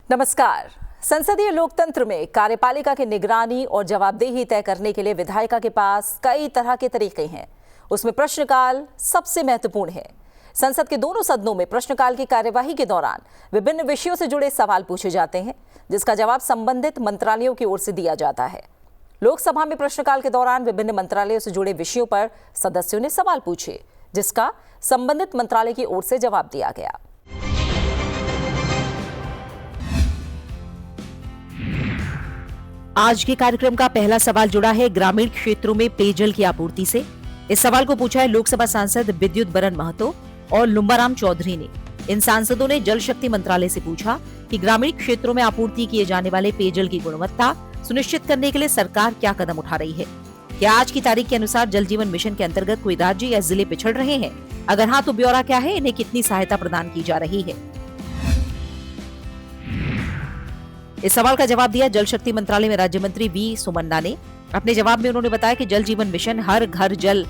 नमस्कार। संसदीय लोकतंत्र में कार्यपालिका की निगरानी और जवाबदेही तय करने के लिए विधायिका के पास कई तरह के तरीके हैं। उसमें प्रश्नकाल सबसे महत्वपूर्ण है। संसद के दोनों सदनों में प्रश्नकाल की कार्यवाही के दौरान विभिन्न विषयों से जुड़े सवाल पूछे जाते हैं, जिसका जवाब संबंधित मंत्रालयों की ओर से दिया जाता है। लोकसभा में प्रश्नकाल के दौरान विभिन्न मंत्रालयों से जुड़े विषयों पर सदस्यों ने सवाल पूछे, जिसका संबंधित मंत्रालय की ओर से जवाब दिया गया। आज के कार्यक्रम का पहला सवाल जुड़ा है ग्रामीण क्षेत्रों में पेयजल की आपूर्ति से। इस सवाल को पूछा है लोकसभा सांसद विद्युत बरन महतो और लुम्बाराम चौधरी ने। इन सांसदों ने जल शक्ति मंत्रालय से पूछा कि ग्रामीण क्षेत्रों में आपूर्ति किए जाने वाले पेयजल की गुणवत्ता सुनिश्चित करने के लिए सरकार क्या कदम उठा रही है। क्या आज की तारीख के अनुसार जल जीवन मिशन के अंतर्गत कोई राज्य या जिले पिछड़ रहे हैं? अगर हाँ, तो ब्यौरा क्या है? इन्हें कितनी सहायता प्रदान की जा रही है? इस सवाल का जवाब दिया जल शक्ति मंत्रालय में राज्य मंत्री वी सुमन्ना ने। अपने जवाब में उन्होंने बताया कि जल जीवन मिशन हर घर जल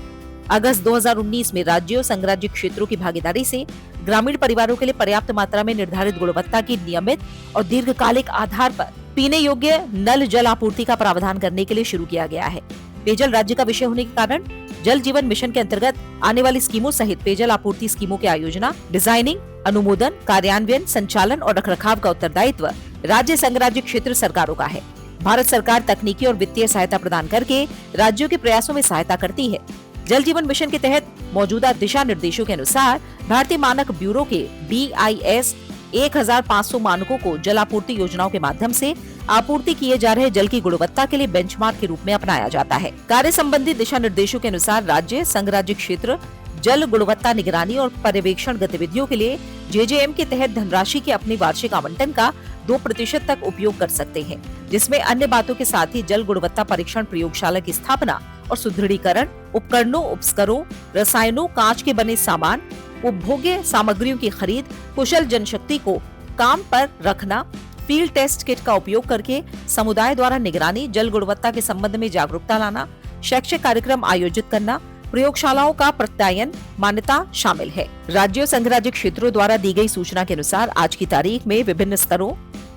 अगस्त 2019 में राज्यों संघ राज्य क्षेत्रों की भागीदारी से ग्रामीण परिवारों के लिए पर्याप्त मात्रा में निर्धारित गुणवत्ता की नियमित और दीर्घकालिक आधार पर पीने योग्य नल जल आपूर्ति का प्रावधान करने के लिए शुरू किया गया है। पेयजल राज्य का विषय होने के कारण जल जीवन मिशन के अंतर्गत आने वाली स्कीमों सहित पेयजल आपूर्ति स्कीमों की आयोजना, डिजाइनिंग, अनुमोदन, कार्यान्वयन, संचालन और रखरखाव का उत्तरदायित्व राज्य संघ राज्य क्षेत्र सरकारों का है। भारत सरकार तकनीकी और वित्तीय सहायता प्रदान करके राज्यों के प्रयासों में सहायता करती है। जल जीवन मिशन के तहत मौजूदा दिशा निर्देशों के अनुसार भारतीय मानक ब्यूरो के BIS 1500 मानकों को जल आपूर्ति योजनाओं के माध्यम से आपूर्ति किए जा रहे जल की गुणवत्ता के लिए बेंचमार्क के रूप में अपनाया जाता है। कार्य संबंधी दिशा निर्देशों के अनुसार राज्य संघ राज्य क्षेत्र जल गुणवत्ता निगरानी और पर्यवेक्षण गतिविधियों के लिए JJM के तहत धनराशि के अपने वार्षिक आवंटन का 2% तक उपयोग कर सकते हैं, जिसमें अन्य बातों के साथ ही जल गुणवत्ता परीक्षण प्रयोगशाला की स्थापना और सुदृढ़ीकरण, उपकरणों, उपस्करों, रसायनों, कांच के बने सामान, उपभोग्य सामग्रियों की खरीद, कुशल जनशक्ति को काम पर रखना, फील्ड टेस्ट किट का उपयोग करके समुदाय द्वारा निगरानी, जल गुणवत्ता के संबंध में जागरूकता लाना, शैक्षिक कार्यक्रम आयोजित करना, प्रयोगशालाओं का प्रत्यायन, मान्यता शामिल है। राज्यों संघ राज्य क्षेत्रों द्वारा दी गई सूचना के अनुसार आज की तारीख में विभिन्न स्तरों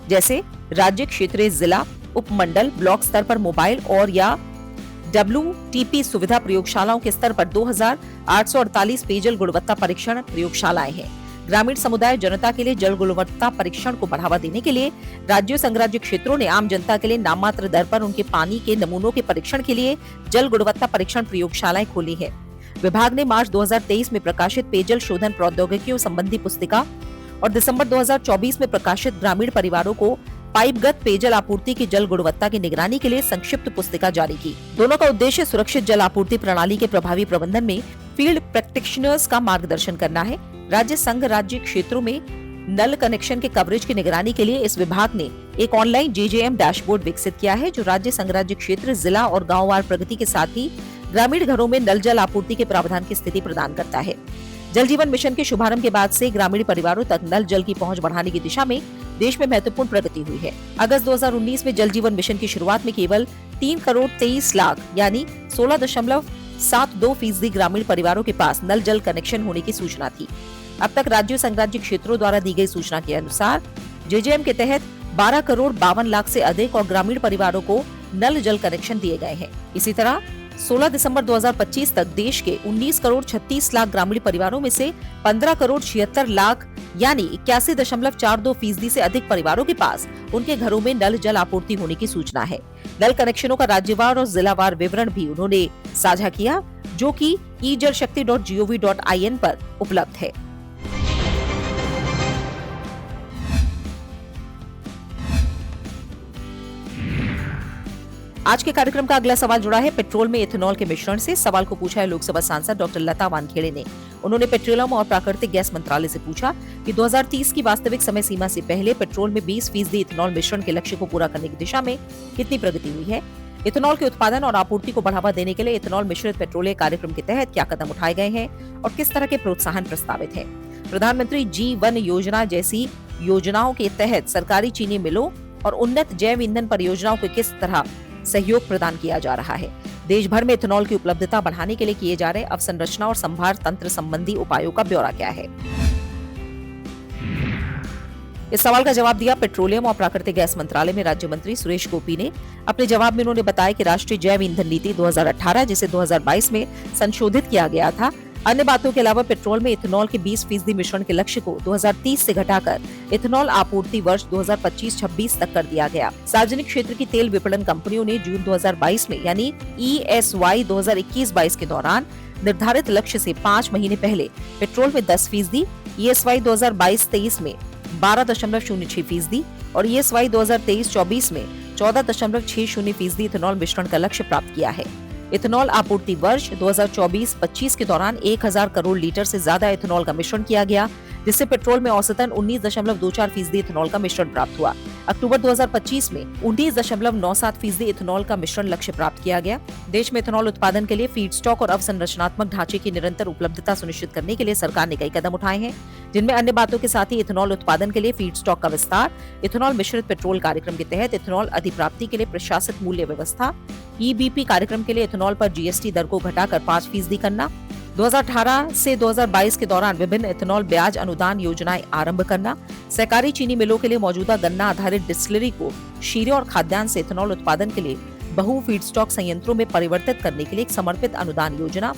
जैसे राज्य, क्षेत्रीय, जिला, उपमंडल, ब्लॉक स्तर पर मोबाइल और या WTP सुविधा प्रयोगशालाओं के स्तर पर 2848 पेयजल गुणवत्ता परीक्षण प्रयोगशालाएं हैं। ग्रामीण समुदाय जनता के लिए जल गुणवत्ता परीक्षण को बढ़ावा देने के लिए राज्यों संघ राज्य क्षेत्रों ने आम जनता के लिए नाममात्र दर पर उनके पानी के नमूनों के परीक्षण के लिए जल गुणवत्ता परीक्षण प्रयोगशालाएं खोली है। विभाग ने मार्च 2023 में प्रकाशित पेयजल शोधन प्रौद्योगिकियों संबंधी पुस्तिका और दिसंबर 2024 में प्रकाशित ग्रामीण परिवारों को पाइपगत पेयजल आपूर्ति की जल गुणवत्ता की निगरानी के लिए संक्षिप्त पुस्तिका जारी की। दोनों का उद्देश्य सुरक्षित जल आपूर्ति प्रणाली के प्रभावी प्रबंधन में फील्ड प्रैक्टिशनर्स का मार्गदर्शन करना है। राज्य संघ राज्य क्षेत्रों में नल कनेक्शन के कवरेज की निगरानी के लिए इस विभाग ने एक ऑनलाइन JJM डैशबोर्ड विकसित किया है, जो राज्य संघ राज्य क्षेत्र, जिला और गांववार प्रगति के साथ ही ग्रामीण घरों में नल जल आपूर्ति के प्रावधान की स्थिति प्रदान करता है। जल जीवन मिशन के शुभारंभ के बाद से ग्रामीण परिवारों तक नल जल की पहुंच बढ़ाने की दिशा में देश में महत्वपूर्ण प्रगति हुई है। अगस्त 2019 में जल जीवन मिशन की शुरुआत में केवल 3 करोड़ 23 लाख यानी 16.72% ग्रामीण परिवारों के पास नल जल कनेक्शन होने की सूचना थी। अब तक राज्यों संघ राज्य क्षेत्रों द्वारा दी गई सूचना के अनुसार JJM के तहत 12 करोड़ 52 लाख से अधिक और ग्रामीण परिवारों को नल जल कनेक्शन दिए गए हैं। इसी तरह 16 दिसंबर 2025 तक देश के 19 करोड़ 36 लाख ग्रामीण परिवारों में से 15 करोड़ 76 लाख यानी 81.42% से अधिक परिवारों के पास उनके घरों में नल जल आपूर्ति होने की सूचना है। नल कनेक्शनों का राज्यवार और जिलावार विवरण भी उन्होंने साझा किया, जो कि ejalshakti.gov.in पर उपलब्ध है। आज के कार्यक्रम का अगला सवाल जुड़ा है पेट्रोल में इथेनॉल के मिश्रण से। सवाल को पूछा है लोकसभा सांसद डॉक्टर लता वानखेड़े ने। उन्होंने पेट्रोलियम और प्राकृतिक गैस मंत्रालय से पूछा कि 2030 की वास्तविक समय सीमा से पहले पेट्रोल में 20% इथेनॉल मिश्रण के लक्ष्य को पूरा करने की दिशा में कितनी प्रगति हुई है। इथेनॉल के उत्पादन और आपूर्ति को बढ़ावा देने के लिए इथेनॉल मिश्रित पेट्रोलियम कार्यक्रम के तहत क्या कदम उठाए गए हैं और किस तरह के प्रोत्साहन प्रस्तावित है। प्रधानमंत्री G1 योजना जैसी योजनाओं के तहत सरकारी चीनी मिलों और उन्नत जैव ईंधन परियोजनाओं को किस तरह सहयोग प्रदान किया जा रहा है। देश भर में इथेनॉल की उपलब्धता बढ़ाने के लिए किए जा रहे अवसंरचना और संभार तंत्र संबंधी उपायों का ब्यौरा क्या है। इस सवाल का जवाब दिया पेट्रोलियम और प्राकृतिक गैस मंत्रालय में राज्य मंत्री सुरेश गोपी ने। अपने जवाब में उन्होंने बताया कि राष्ट्रीय जैव ईंधन नीति 2018 जिसे 2022 में संशोधित किया गया था, अन्य बातों के अलावा पेट्रोल में इथेनॉल के 20% मिश्रण के लक्ष्य को 2030 से घटाकर इथेनॉल आपूर्ति वर्ष 2025-26 तक कर दिया गया। सार्वजनिक क्षेत्र की तेल विपणन कंपनियों ने जून 2022 में यानी ESY 2021-22 के दौरान निर्धारित लक्ष्य से 5 महीने पहले पेट्रोल में 10%, ESY 2022-23 में 12.06% और ESY 2023-24 में 14.60% इथेनॉल मिश्रण का लक्ष्य प्राप्त किया है। इथेनॉल आपूर्ति वर्ष 2024-25 के दौरान 1000 करोड़ लीटर से ज्यादा इथेनॉल का मिश्रण किया गया, जिससे पेट्रोल में औसतन 19.24% इथेनॉल का मिश्रण प्राप्त हुआ। अक्टूबर 2025 में 19.97% इथेनॉल का मिश्रण लक्ष्य प्राप्त किया गया। देश में इथेनॉल उत्पादन के लिए फीड स्टॉक और अवसंरचनात्मक ढांचे की निरंतर उपलब्धता सुनिश्चित करने के लिए सरकार ने कई कदम उठाए हैं, जिनमें अन्य बातों के साथ ही इथेनॉल उत्पादन के लिए फीड स्टॉक का विस्तार, इथेनॉल मिश्रित पेट्रोल कार्यक्रम के तहत इथेनॉल अधिप्राप्ति के लिए प्रशासित मूल्य व्यवस्था, EBP कार्यक्रम के लिए इथेनॉल पर GST दर को घटाकर 5% करना, 2018 से 2022 के दौरान विभिन्न इथेनॉल ब्याज अनुदान योजनाएं आरंभ करना, सहकारी चीनी मिलों के लिए मौजूदा गन्ना आधारित डिस्टिलरी को शीरे और खाद्यान्न से इथेनॉल उत्पादन के लिए बहु फीडस्टॉक संयंत्रों में परिवर्तित करने के लिए एक समर्पित अनुदान योजना,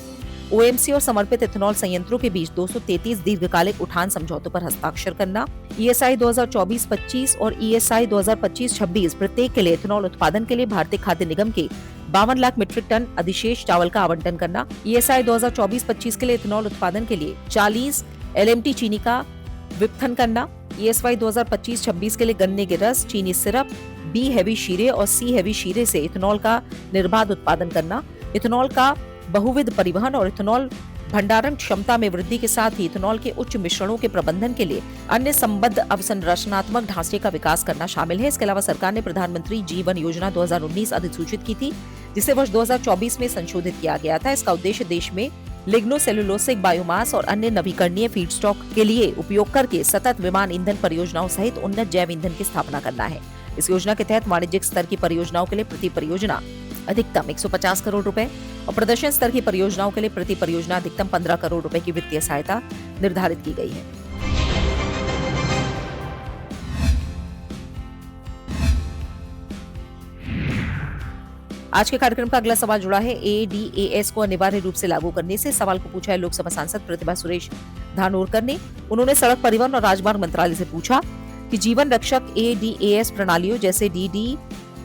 OMC और समर्पित इथेनॉल संयंत्रों के बीच 233 दीर्घकालिक उठान समझौतों पर हस्ताक्षर करना, ESI 2024-25 और ESI 2025-26 प्रत्येक के लिए इथेनॉल उत्पादन के लिए भारतीय खाद्य निगम के 52 लाख मीट्रिक टन अधिशेष चावल का आवंटन करना, ESI 2024-25 के लिए इथेनॉल उत्पादन के लिए 40 LMT चीनी का विपथन करना, ESI 2025-26 के लिए गन्ने के रस, चीनी सिरप, B हैवी शीरे और C हैवी शीरे से इथेनॉल का निर्बाध उत्पादन करना, इथेनॉल का बहुविध परिवहन और इथेनॉल भंडारण क्षमता में वृद्धि के साथ ही इथेनॉल के उच्च मिश्रणों के प्रबंधन के लिए अन्य संबद्ध अवसंरचनात्मक ढांचे का विकास करना शामिल है। इसके अलावा सरकार ने प्रधानमंत्री जीवन योजना 2019 अधिसूचित की थी, जिसे वर्ष 2024 में संशोधित किया गया था। इसका उद्देश्य देश में लिग्नोसेलुलोसिक बायोमास और अन्य नवीकरणीय फीडस्टॉक के लिए उपयोग करके सतत विमान ईंधन परियोजनाओं सहित उन्नत जैव ईंधन की स्थापना करना है। इस योजना के तहत वाणिज्यिक स्तर की परियोजनाओं के लिए प्रति परियोजना अधिकतम 150 करोड़ रुपए और प्रदर्शन स्तर की परियोजनाओं के लिए प्रति परियोजना अधिकतम 15 करोड़ रुपए की वित्तीय सहायता निर्धारित की गई है। आज के कार्यक्रम का अगला सवाल जुड़ा है ADAS को अनिवार्य रूप से लागू करने से। सवाल को पूछा है लोकसभा सांसद प्रतिभा सुरेश धानोरकर ने। उन्होंने सड़क परिवहन और राजमार्ग मंत्रालय से पूछा कि जीवन रक्षक ADAS प्रणालियों जैसे DD,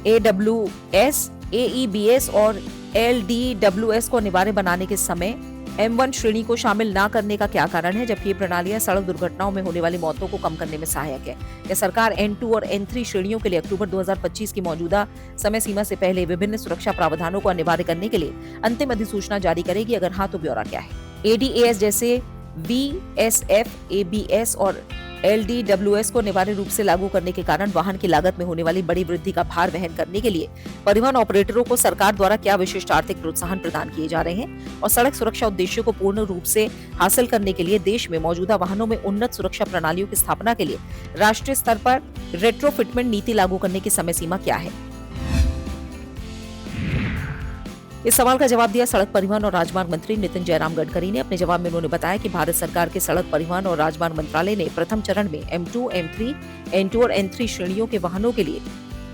AWS, AEBS और LDWS को अनिवार्य बनाने के समय M1 श्रेणी को शामिल न करने का क्या कारण है, जबकि ये प्रणालियां सड़क दुर्घटनाओं में होने वाली मौतों को कम करने में सहायक है। यह सरकार N2 और N3 श्रेणियों के लिए अक्टूबर 2025 की मौजूदा समय सीमा से पहले विभिन्न सुरक्षा प्रावधानों को अनिवार्य करने के लिए अंतिम अधिसूचना जारी करेगी। अगर हाँ तो ब्यौरा क्या है। ADAS जैसे VSF, ABS और LDWS को अनिवार्य रूप से लागू करने के कारण वाहन की लागत में होने वाली बड़ी वृद्धि का भार वहन करने के लिए परिवहन ऑपरेटरों को सरकार द्वारा क्या विशिष्ट आर्थिक प्रोत्साहन प्रदान किए जा रहे हैं और सड़क सुरक्षा उद्देश्यों को पूर्ण रूप से हासिल करने के लिए देश में मौजूदा वाहनों में उन्नत सुरक्षा प्रणालियों की स्थापना के लिए राष्ट्रीय स्तर पर रेट्रोफिटमेंट नीति लागू करने की समय सीमा क्या है। इस सवाल का जवाब दिया सड़क परिवहन और राजमार्ग मंत्री नितिन जयराम गडकरी ने। अपने जवाब में उन्होंने बताया कि भारत सरकार के सड़क परिवहन और राजमार्ग मंत्रालय ने प्रथम चरण में M2, M3, N2 और N3 श्रेणियों के वाहनों के लिए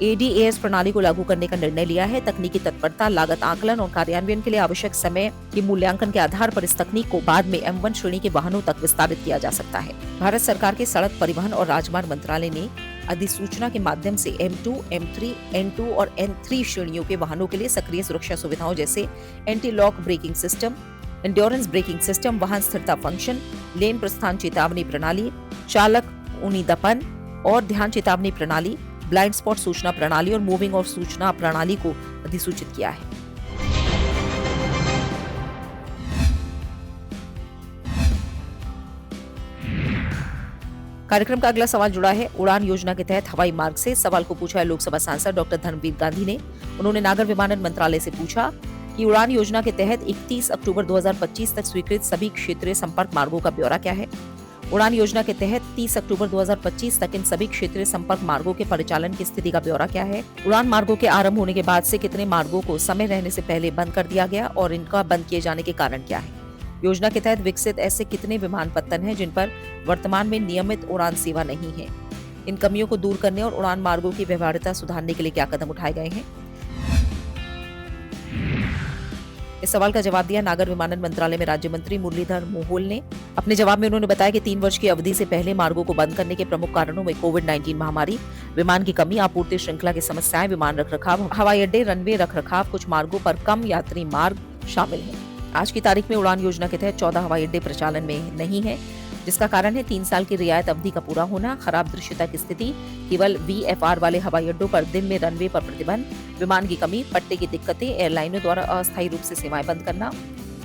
ADAS प्रणाली को लागू करने का निर्णय लिया है। तकनीकी तत्परता, लागत आकलन और कार्यान्वयन के लिए आवश्यक समय के मूल्यांकन के आधार पर इस तकनीक को बाद में M1 श्रेणी के वाहनों तक विस्तारित किया जा सकता है। भारत सरकार के सड़क परिवहन और राजमार्ग मंत्रालय ने अधिसूचना के माध्यम से M2, M3, N2 और N3 श्रेणियों के वाहनों के लिए सक्रिय सुरक्षा सुविधाओं जैसे anti lock braking system, endurance braking system, वाहन स्थिरता फंक्शन, लेन प्रस्थान चेतावनी प्रणाली, चालक उनीदपन और ध्यान चेतावनी प्रणाली, ब्लाइंड स्पॉट सूचना प्रणाली और मूविंग ऑफ सूचना प्रणाली को अधिसूचित किया है। कार्यक्रम का अगला सवाल जुड़ा है उड़ान योजना के तहत हवाई मार्ग से। सवाल को पूछा है लोकसभा सांसद डॉक्टर धर्मवीर गांधी ने। उन्होंने नागर विमानन मंत्रालय से पूछा कि उड़ान योजना के तहत 31 अक्टूबर 2025 तक स्वीकृत सभी क्षेत्रीय संपर्क मार्गों का ब्यौरा क्या है। उड़ान योजना के तहत 30 अक्टूबर 2025 तक इन सभी क्षेत्रीय संपर्क मार्गों के परिचालन की स्थिति का ब्यौरा क्या है। उड़ान मार्गों के आरंभ होने के बाद से कितने मार्गों को समय रहने से पहले बंद कर दिया गया और इनका बंद किए जाने के कारण क्या है। योजना के तहत विकसित ऐसे कितने विमानपत्तन हैं जिन पर वर्तमान में नियमित उड़ान सेवा नहीं है। इन कमियों को दूर करने और उड़ान मार्गों की व्यवहार्यता सुधारने के लिए क्या कदम उठाए गए हैं? इस सवाल का जवाब दिया नागर विमानन मंत्रालय में राज्य मंत्री मुरलीधर मोहोल ने। अपने जवाब में उन्होंने बताया कि 3 वर्ष की अवधि से पहले मार्गों को बंद करने के प्रमुख कारणों में कोविड-19 महामारी, विमान की कमी, आपूर्ति श्रृंखला की समस्याएं, विमान रखरखाव, हवाई अड्डे, रनवे रखरखाव, कुछ मार्गों पर कम यात्री मार्ग शामिल हैं। आज की तारीख में उड़ान योजना के तहत 14 हवाई अड्डे प्रचालन में नहीं है, जिसका कारण है 3 साल की रियायत अवधि का पूरा होना, खराब दृश्यता की स्थिति, केवल VFR वाले हवाई अड्डों पर दिन में रनवे पर प्रतिबंध, विमान की कमी, पट्टे की दिक्कतें, एयरलाइनों द्वारा अस्थायी रूप से सेवाएं बंद करना,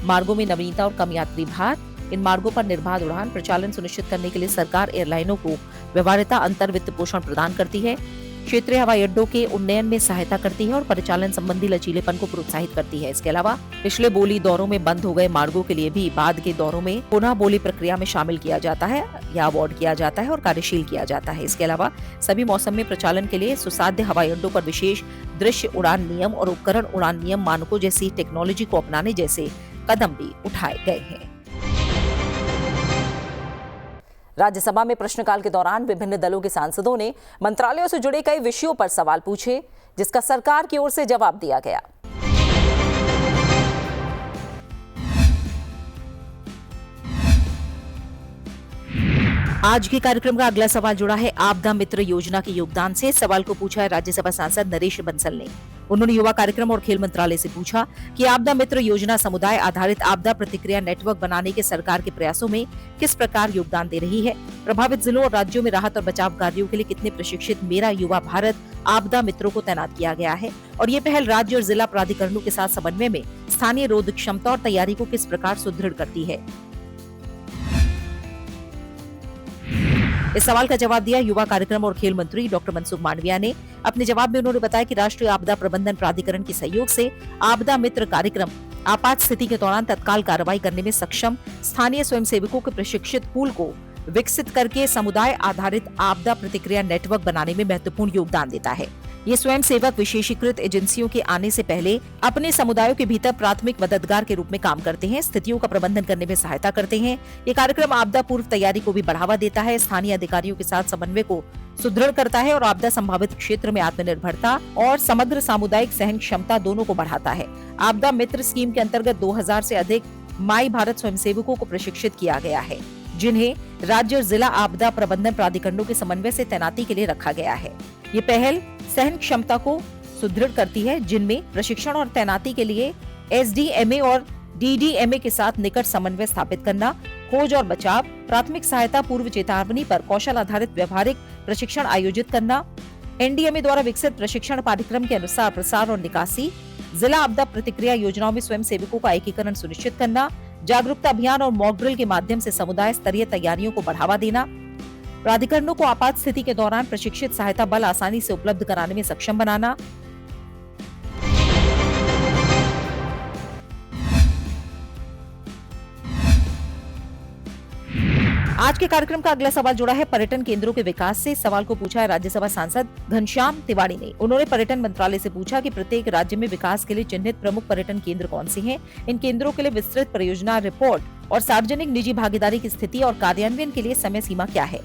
मार्गों में नवीनता और कम यात्री भार। इन मार्गों पर निर्बाध उड़ान प्रचालन सुनिश्चित करने के लिए सरकार एयरलाइनों को व्यवहार्यता अंतर वित्त पोषण प्रदान करती है, क्षेत्रीय हवाई अड्डों के उन्नयन में सहायता करती है और परिचालन संबंधी लचीलेपन को प्रोत्साहित करती है। इसके अलावा पिछले बोली दौरों में बंद हो गए मार्गों के लिए भी बाद के दौरों में पुनः बोली प्रक्रिया में शामिल किया जाता है या अवार्ड किया जाता है और कार्यशील किया जाता है। इसके अलावा सभी मौसम में प्रचालन के लिए सुसाध्य हवाई अड्डों पर विशेष दृश्य उड़ान नियम और उपकरण उड़ान नियम मानकों जैसी टेक्नोलॉजी को अपनाने जैसे कदम भी उठाए गए हैं। राज्यसभा में प्रश्नकाल के दौरान विभिन्न दलों के सांसदों ने मंत्रालयों से जुड़े कई विषयों पर सवाल पूछे, जिसका सरकार की ओर से जवाब दिया गया। आज के कार्यक्रम का अगला सवाल जुड़ा है आपदा मित्र योजना के योगदान से। सवाल को पूछा है राज्यसभा सांसद नरेश बंसल ने। उन्होंने युवा कार्यक्रम और खेल मंत्रालय से पूछा कि आपदा मित्र योजना समुदाय आधारित आपदा प्रतिक्रिया नेटवर्क बनाने के सरकार के प्रयासों में किस प्रकार योगदान दे रही है। प्रभावित जिलों और राज्यों में राहत और बचाव कार्यों के लिए कितने प्रशिक्षित मेरा युवा भारत आपदा मित्रों को तैनात किया गया है और ये पहल राज्य और जिला प्राधिकरणों के साथ समन्वय में स्थानीय रोध क्षमता और तैयारी को किस प्रकार सुदृढ़ करती है। इस सवाल का जवाब दिया युवा कार्यक्रम और खेल मंत्री डॉक्टर मनसुख मांडविया ने। अपने जवाब में उन्होंने बताया कि राष्ट्रीय आपदा प्रबंधन प्राधिकरण के सहयोग से आपदा मित्र कार्यक्रम आपात स्थिति के दौरान तत्काल कार्रवाई करने में सक्षम स्थानीय स्वयंसेवकों के प्रशिक्षित पूल को विकसित करके समुदाय आधारित आपदा प्रतिक्रिया नेटवर्क बनाने में महत्वपूर्ण योगदान देता है। ये स्वयंसेवक विशेषीकृत एजेंसियों के आने से पहले अपने समुदायों के भीतर प्राथमिक मददगार के रूप में काम करते हैं, स्थितियों का प्रबंधन करने में सहायता करते हैं। ये कार्यक्रम आपदा पूर्व तैयारी को भी बढ़ावा देता है, स्थानीय अधिकारियों के साथ समन्वय को सुदृढ़ करता है और आपदा संभावित क्षेत्र में आत्मनिर्भरता और समग्र सामुदायिक सहन क्षमता दोनों को बढ़ाता है। आपदा मित्र स्कीम के अंतर्गत 2000 से अधिक माई भारत स्वयंसेवकों को प्रशिक्षित किया गया है, जिन्हें राज्य और जिला आपदा प्रबंधन प्राधिकरणों के समन्वय से तैनाती के लिए रखा गया है। ये पहल सहन क्षमता को सुदृढ़ करती है, जिनमें प्रशिक्षण और तैनाती के लिए SDMA और DDMA के साथ निकट समन्वय स्थापित करना, खोज और बचाव, प्राथमिक सहायता, पूर्व चेतावनी पर कौशल आधारित व्यवहारिक प्रशिक्षण आयोजित करना, NDMA द्वारा विकसित प्रशिक्षण पाठ्यक्रम के अनुसार प्रसार और निकासी, जिला आपदा प्रतिक्रिया योजनाओं में स्वयं सेवकों का एकीकरण सुनिश्चित करना, जागरूकता अभियान और मॉक ड्रिल के माध्यम से समुदाय स्तरीय तैयारियों को बढ़ावा देना, प्राधिकरणों को आपात स्थिति के दौरान प्रशिक्षित सहायता बल आसानी से उपलब्ध कराने में सक्षम बनाना, आज के कार्यक्रम का अगला सवाल जुड़ा है पर्यटन केंद्रों के विकास से। सवाल को पूछा है राज्यसभा सांसद घनश्याम तिवारी ने। उन्होंने पर्यटन मंत्रालय से पूछा कि प्रत्येक राज्य में विकास के लिए चिन्हित प्रमुख पर्यटन केंद्र कौन से हैं, इन केंद्रों के लिए विस्तृत परियोजना रिपोर्ट और सार्वजनिक निजी भागीदारी की स्थिति और कार्यान्वयन के लिए समय सीमा क्या है।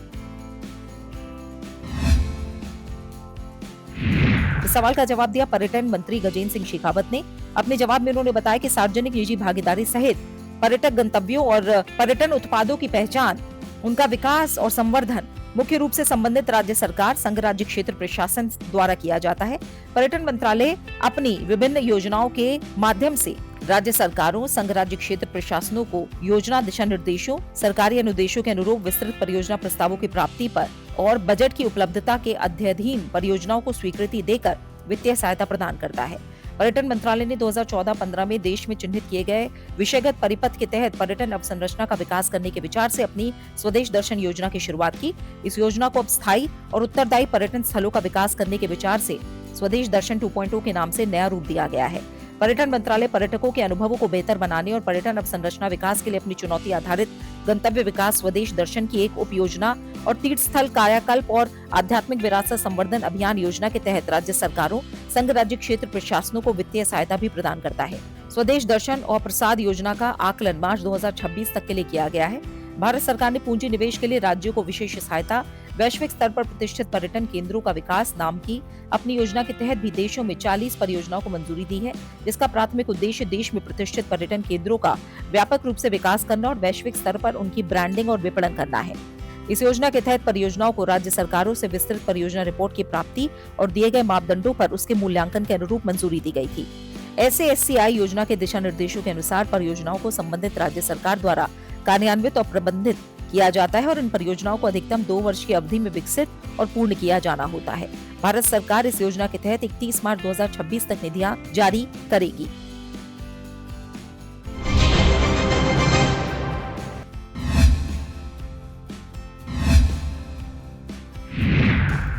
इस सवाल का जवाब दिया पर्यटन मंत्री गजेंद्र सिंह शेखावत ने। अपने जवाब में उन्होंने बताया कि सार्वजनिक निजी भागीदारी सहित पर्यटक गंतव्यों और पर्यटन उत्पादों की पहचान, उनका विकास और संवर्धन मुख्य रूप से संबंधित राज्य सरकार, संघ राज्य क्षेत्र प्रशासन द्वारा किया जाता है। पर्यटन मंत्रालय अपनी विभिन्न योजनाओं के माध्यम से राज्य सरकारों, संघ राज्य क्षेत्र प्रशासनों को योजना दिशा निर्देशों, सरकारी अनुदेशों के अनुरूप विस्तृत परियोजना प्रस्तावों की प्राप्ति पर और बजट की उपलब्धता के अध्ययन परियोजनाओं को स्वीकृति देकर वित्तीय सहायता प्रदान करता है। पर्यटन मंत्रालय ने 2014-15 में देश में चिन्हित किए गए विषयगत परिपथ के तहत पर्यटन अवसंरचना का विकास करने के विचार से अपनी स्वदेश दर्शन योजना की शुरुआत की। इस योजना को अब स्थायी और उत्तरदायी पर्यटन स्थलों का विकास करने के विचार से स्वदेश दर्शन 2.0 के नाम से नया रूप दिया गया है। पर्यटन मंत्रालय पर्यटकों के अनुभवों को बेहतर बनाने और पर्यटन अवसंरचना विकास के लिए अपनी चुनौती आधारित गंतव्य विकास स्वदेश दर्शन की एक उप योजना और तीर्थ स्थल कायाकल्प और आध्यात्मिक विरासत संवर्धन अभियान योजना के तहत राज्य सरकारों, संघ राज्य क्षेत्र प्रशासनों को वित्तीय सहायता भी प्रदान करता है। स्वदेश दर्शन और प्रसाद योजना का आकलन मार्च 2026 तक के लिए किया गया है। भारत सरकार ने पूंजी निवेश के लिए राज्यों को विशेष सहायता वैश्विक स्तर पर प्रतिष्ठित पर्यटन केंद्रों का विकास नाम की अपनी योजना के तहत भी देशों में 40 परियोजनाओं को मंजूरी दी है, जिसका प्राथमिक उद्देश्य देश में प्रतिष्ठित पर्यटन केंद्रों का व्यापक रूप से विकास करना और वैश्विक स्तर पर उनकी ब्रांडिंग और विपणन करना है। इस योजना के तहत परियोजनाओं को राज्य सरकारों से विस्तृत परियोजना रिपोर्ट की प्राप्ति और दिए गए मापदंडों पर उसके मूल्यांकन के अनुरूप मंजूरी दी गई थी। ऐसे SCI योजना के दिशा निर्देशों के अनुसार परियोजनाओं को संबंधित राज्य सरकार द्वारा कार्यान्वित और प्रबंधित किया जाता है और इन परियोजनाओं को अधिकतम 2 वर्ष की अवधि में विकसित और पूर्ण किया जाना होता है। भारत सरकार इस योजना के तहत 31 मार्च 2026 तक निधियां जारी करेगी।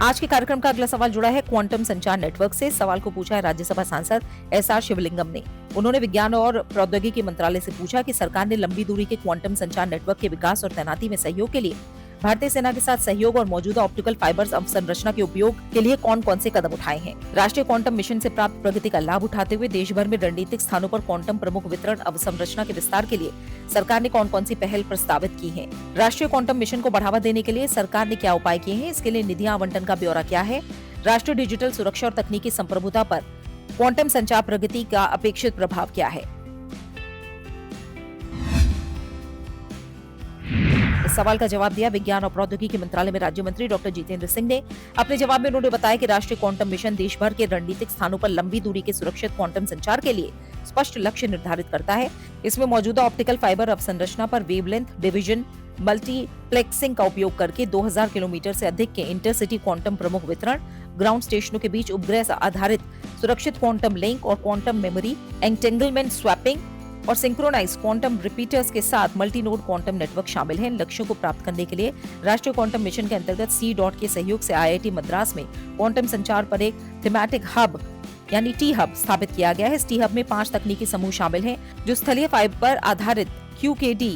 आज के कार्यक्रम का अगला सवाल जुड़ा है क्वांटम संचार नेटवर्क से। सवाल को पूछा है राज्यसभा सांसद SR शिवलिंगम ने। उन्होंने विज्ञान और प्रौद्योगिकी मंत्रालय से पूछा कि सरकार ने लंबी दूरी के क्वांटम संचार नेटवर्क के विकास और तैनाती में सहयोग के लिए भारतीय सेना के साथ सहयोग और मौजूदा ऑप्टिकल फाइबर्स अवसंरचना के उपयोग के लिए कौन कौन से कदम उठाए हैं। राष्ट्रीय क्वांटम मिशन से प्राप्त प्रगति का लाभ उठाते हुए देश भर में रणनीतिक स्थानों पर क्वांटम प्रमुख वितरण अवसंरचना के विस्तार के लिए सरकार ने कौन कौन सी पहल प्रस्तावित की है। राष्ट्रीय क्वांटम मिशन को बढ़ावा देने के लिए सरकार ने क्या उपाय किए हैं, इसके लिए निधियां आवंटन का ब्यौरा क्या है। राष्ट्रीय डिजिटल सुरक्षा और तकनीकी संप्रभुता पर क्वांटम संचार प्रगति का अपेक्षित प्रभाव क्या है। इस सवाल का जवाब दिया विज्ञान और प्रौद्योगिकी मंत्रालय में राज्य मंत्री डॉक्टर जितेंद्र सिंह ने। अपने जवाब में उन्होंने बताया कि राष्ट्रीय क्वांटम मिशन देश भर के रणनीतिक स्थानों पर लंबी दूरी के सुरक्षित क्वांटम संचार के लिए स्पष्ट लक्ष्य निर्धारित करता है। इसमें मौजूदा ऑप्टिकल फाइबर अवसंरचना पर वेवलेंथ डिवीजन मल्टीप्लेक्सिंग का उपयोग करके 2000 किलोमीटर से अधिक के इंटरसिटी क्वांटम प्रमुख वितरण, ग्राउंड स्टेशनों के बीच उपग्रह आधारित सुरक्षित क्वांटम लिंक और क्वांटम मेमोरी एंटेंगलमेंट स्वैपिंग और सिंक्रोनाइज क्वांटम रिपीटर्स के साथ मल्टी नोड क्वांटम नेटवर्क शामिल हैं। इन लक्ष्यों को प्राप्त करने के लिए राष्ट्रीय क्वांटम मिशन के अंतर्गत C के सहयोग से IIT मद्रास में क्वांटम संचार पर एक थीमैटिक हब यानी टी हब स्थापित किया गया है। इस टी हब में 5 तकनीकी समूह शामिल हैं जो स्थलीय फाइबर आधारित QKD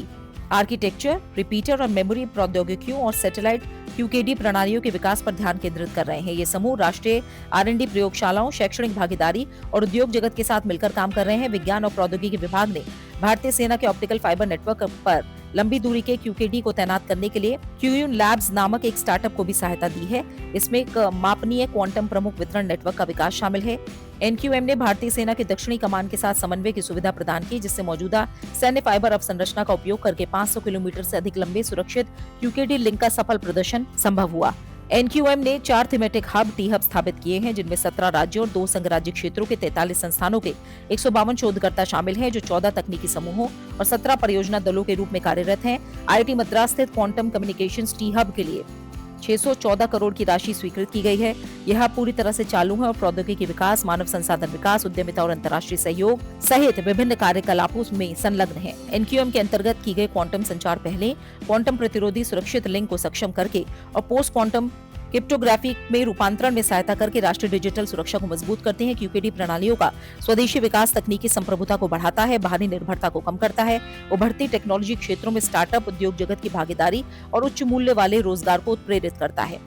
आर्किटेक्चर, रिपीटर और मेमोरी प्रौद्योगिकियों और सैटेलाइट QKD प्रणालियों के विकास पर ध्यान केंद्रित कर रहे हैं। ये समूह राष्ट्रीय R&D प्रयोगशालाओं, शैक्षणिक भागीदारी और उद्योग जगत के साथ मिलकर काम कर रहे हैं। विज्ञान और प्रौद्योगिकी विभाग ने भारतीय सेना के ऑप्टिकल फाइबर नेटवर्क पर लंबी दूरी के QKD को तैनात करने के लिए QUN लैब्स नामक एक स्टार्टअप को भी सहायता दी है। इसमें एक मापनीय क्वांटम प्रमुख वितरण नेटवर्क का विकास शामिल है। NQM ने भारतीय सेना के दक्षिणी कमान के साथ समन्वय की सुविधा प्रदान की, जिससे मौजूदा सैन्य फाइबर अवसंरचना का उपयोग करके 500 किलोमीटर से अधिक लंबे सुरक्षित QKD लिंक का सफल प्रदर्शन संभव हुआ। NQM ने 4 थीमेटिक हब टी हब स्थापित किए हैं, जिनमें 17 राज्यों और 2 संघ राज्य क्षेत्रों के 43 संस्थानों के 152 शोधकर्ता शामिल हैं, जो 14 तकनीकी समूहों और 17 परियोजना दलों के रूप में कार्यरत हैं। IIT मद्रास स्थित क्वांटम कम्युनिकेशंस टी हब के लिए 614 करोड़ की राशि स्वीकृत की गई है। यह हब पूरी तरह से चालू है और प्रौद्योगिकी विकास, मानव संसाधन विकास, उद्यमिता और अंतर्राष्ट्रीय सहयोग सहित विभिन्न कार्यकलापों में संलग्न है। NQM के अंतर्गत की गई क्वांटम संचार पहले क्वांटम प्रतिरोधी सुरक्षित लिंक को सक्षम करके और पोस्ट क्वांटम क्रिप्टोग्राफी में रूपांतरण में सहायता करके राष्ट्रीय डिजिटल सुरक्षा को मजबूत करते हैं। QKD प्रणालियों का स्वदेशी विकास तकनीकी संप्रभुता को बढ़ाता है, बाहरी निर्भरता को कम करता है, उभरती टेक्नोलॉजी क्षेत्रों में स्टार्टअप, उद्योग जगत की भागीदारी और उच्च मूल्य वाले रोजगार को उत्प्रेरित करता है।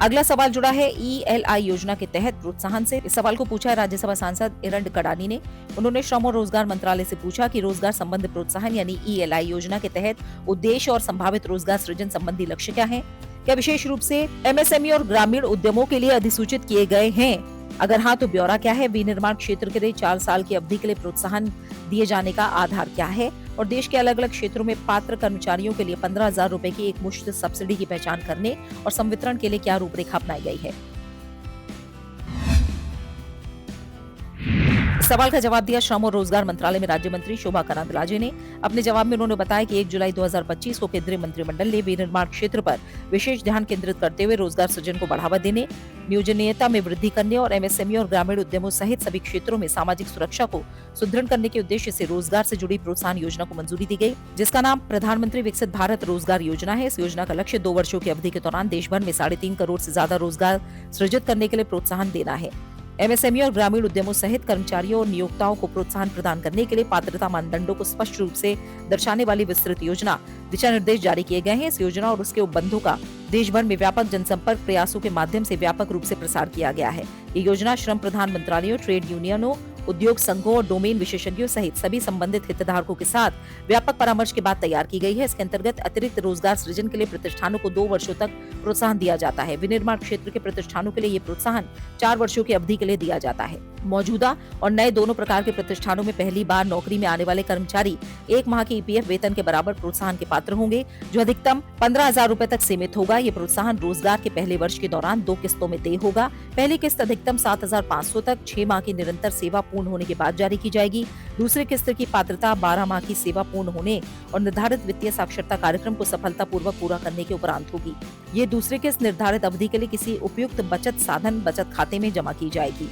अगला सवाल जुड़ा है ELI योजना के तहत प्रोत्साहन से। इस सवाल को पूछा है राज्यसभा सांसद इरंड कडानी ने। उन्होंने श्रम और रोजगार मंत्रालय से पूछा कि रोजगार संबंधी प्रोत्साहन यानी ELI योजना के तहत उद्देश्य और संभावित रोजगार सृजन संबंधी लक्ष्य क्या हैं? क्या विशेष रूप से MSME और ग्रामीण उद्यमों के लिए अधिसूचित किए गए हैं? अगर हाँ तो ब्यौरा क्या है? विनिर्माण क्षेत्र के लिए 4 साल की अवधि के लिए प्रोत्साहन दिए जाने का आधार क्या है? और देश के अलग अलग क्षेत्रों में पात्र कर्मचारियों के लिए 15,000 रुपए की एक मुश्त सब्सिडी की पहचान करने और संवितरण के लिए क्या रूपरेखा अपनाई गई है? इस सवाल का जवाब दिया श्रम और रोजगार मंत्रालय में राज्य मंत्री शोभा करांदलाजे ने। अपने जवाब में उन्होंने बताया कि 1 जुलाई 2025 को केंद्रीय मंत्रिमंडल ने विनिर्माण क्षेत्र पर विशेष ध्यान केंद्रित करते हुए रोजगार सृजन को बढ़ावा देने, नियोजनीयता में वृद्धि करने और MSME और ग्रामीण उद्यमों सहित सभी क्षेत्रों में सामाजिक सुरक्षा को सुदृढ़ करने के उद्देश्य से रोजगार से जुड़ी प्रोत्साहन योजना को मंजूरी दी गई, जिसका नाम प्रधानमंत्री विकसित भारत रोजगार योजना है। इस योजना का लक्ष्य 2 वर्षों की अवधि के दौरान देश भर में 3.5 करोड़ से ज्यादा रोजगार सृजित करने के लिए प्रोत्साहन देना है। MSME और ग्रामीण उद्यमों सहित कर्मचारियों और नियोक्ताओं को प्रोत्साहन प्रदान करने के लिए पात्रता मानदंडों को स्पष्ट रूप से दर्शाने वाली विस्तृत योजना दिशा निर्देश जारी किए गए हैं। इस योजना और उसके उपबंधों का देश भर में व्यापक जनसंपर्क प्रयासों के माध्यम से व्यापक रूप से प्रसार किया गया है। ये योजना श्रम प्रधान मंत्रालयों, ट्रेड यूनियनों उद्योग संघों और डोमेन विशेषज्ञों सहित सभी संबंधित हितधारकों के साथ व्यापक परामर्श के बाद तैयार की गई है। इसके अंतर्गत अतिरिक्त रोजगार सृजन के लिए प्रतिष्ठानों को 2 वर्षों तक प्रोत्साहन दिया जाता है। विनिर्माण क्षेत्र के प्रतिष्ठानों के लिए ये प्रोत्साहन 4 वर्षों की अवधि के लिए दिया जाता है। मौजूदा और नए दोनों प्रकार के प्रतिष्ठानों में पहली बार नौकरी में आने वाले कर्मचारी 1 माह के ईपीएफ वेतन के बराबर प्रोत्साहन के पात्र होंगे, जो अधिकतम 15,000 रूपए तक सीमित होगा। ये प्रोत्साहन रोजगार के पहले वर्ष के दौरान 2 किस्तों में देय होगा। पहली किस्त अधिकतम 7,500 तक 6 माह की निरंतर सेवा पूर्ण होने के बाद जारी की जाएगी। दूसरी किस्त की पात्रता 12 माह की सेवा पूर्ण होने और निर्धारित वित्तीय साक्षरता कार्यक्रम को सफलतापूर्वक पूरा करने के उपरांत होगी। ये दूसरी किस्त निर्धारित अवधि के लिए किसी उपयुक्त बचत साधन बचत खाते में जमा की जाएगी।